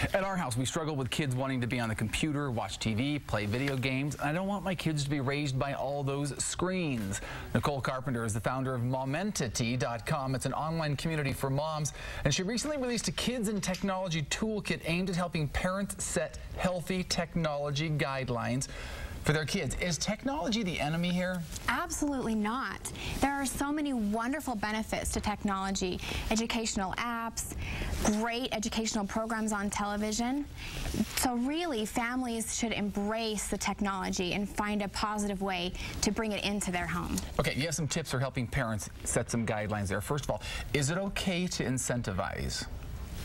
At our house, we struggle with kids wanting to be on the computer, watch TV, play video games. I don't want my kids to be raised by all those screens. Nicole Carpenter is the founder of MOMentity.com. It's an online community for moms, and she recently released a kids and technology toolkit aimed at helping parents set healthy technology guidelines for their kids. Is technology the enemy here? Absolutely not. There are so many wonderful benefits to technology. Educational apps, great educational programs on television. So really, families should embrace the technology and find a positive way to bring it into their home. Okay, you have some tips for helping parents set some guidelines there. First of all, is it okay to incentivize?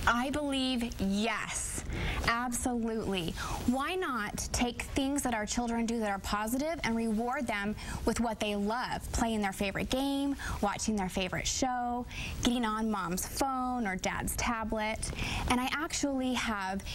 I believe yes, absolutely. Why not take things that our children do that are positive and reward them with what they love? Playing their favorite game, watching their favorite show, getting on mom's phone or dad's tablet. And I actually have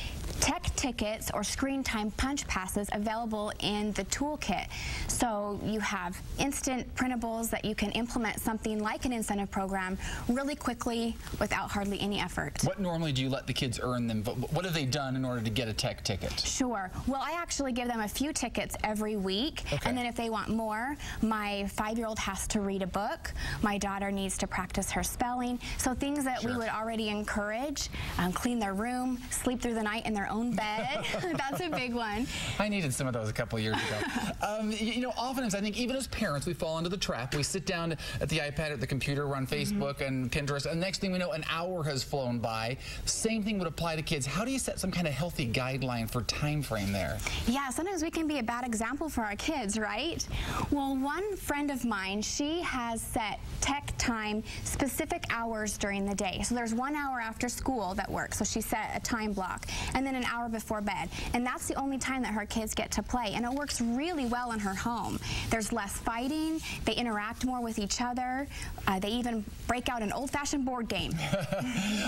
tech tickets or screen time punch passes available in the toolkit. So you have instant printables that you can implement something like an incentive program really quickly without hardly any effort. What normally do you let the kids earn them? What have they done in order to get a tech ticket? Sure. Well, I actually give them a few tickets every week. Okay. And then if they want more, my 5-year-old has to read a book. My daughter needs to practice her spelling. So things that we would already encourage, clean their room, sleep through the night in their own bed. That's a big one. I needed some of those a couple of years ago. You know, oftentimes I think even as parents, we fall into the trap. We sit down at the iPad, at the computer, we're on Facebook and Pinterest, and next thing we know, an hour has flown by. Same thing would apply to kids. How do you set some kind of healthy guideline for time frame there? Yeah, sometimes we can be a bad example for our kids, right? Well, one friend of mine, she has set tech time specific hours during the day. So there's 1 hour after school that works. So she set a time block, and then an hour before bed. And that's the only time that her kids get to play. And it works really well in her home. There's less fighting. They interact more with each other. They even break out an old-fashioned board game.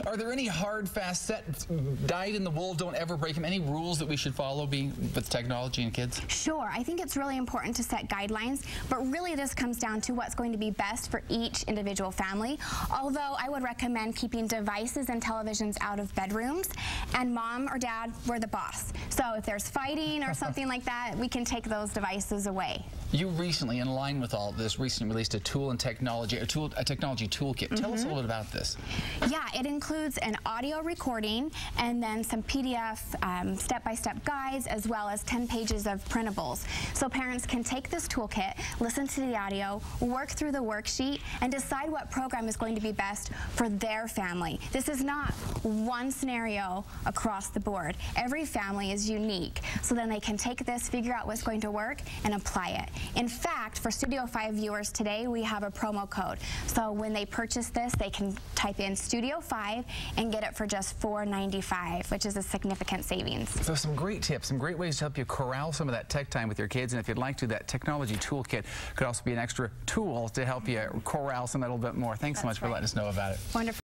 Are there any hard, fast set, dyed in the wool, don't ever break them? Any rules that we should follow with technology and kids? Sure. I think it's really important to set guidelines, but really this comes down to what's going to be best for each individual family. Although I would recommend keeping devices and televisions out of bedrooms, and mom or dad, we're the boss. So if there's fighting or something like that, we can take those devices away. You recently, in line with all of this, recently released a technology toolkit. Tell us a little bit about this. Yeah, it includes an audio recording and then some PDF step-by-step guides, as well as 10 pages of printables. So parents can take this toolkit, listen to the audio, work through the worksheet, and decide what program is going to be best for their family. This is not one scenario across the board. Every family is unique. So then they can take this, figure out what's going to work, and apply it. In fact, for Studio 5 viewers today, we have a promo code. So when they purchase this, they can type in Studio 5 and get it for just $4.95, which is a significant savings. So some great tips, some great ways to help you corral some of that tech time with your kids. And if you'd like to, that technology toolkit could also be an extra tool to help you corral some of that a little bit more. Thanks so much for letting us know about it. Wonderful.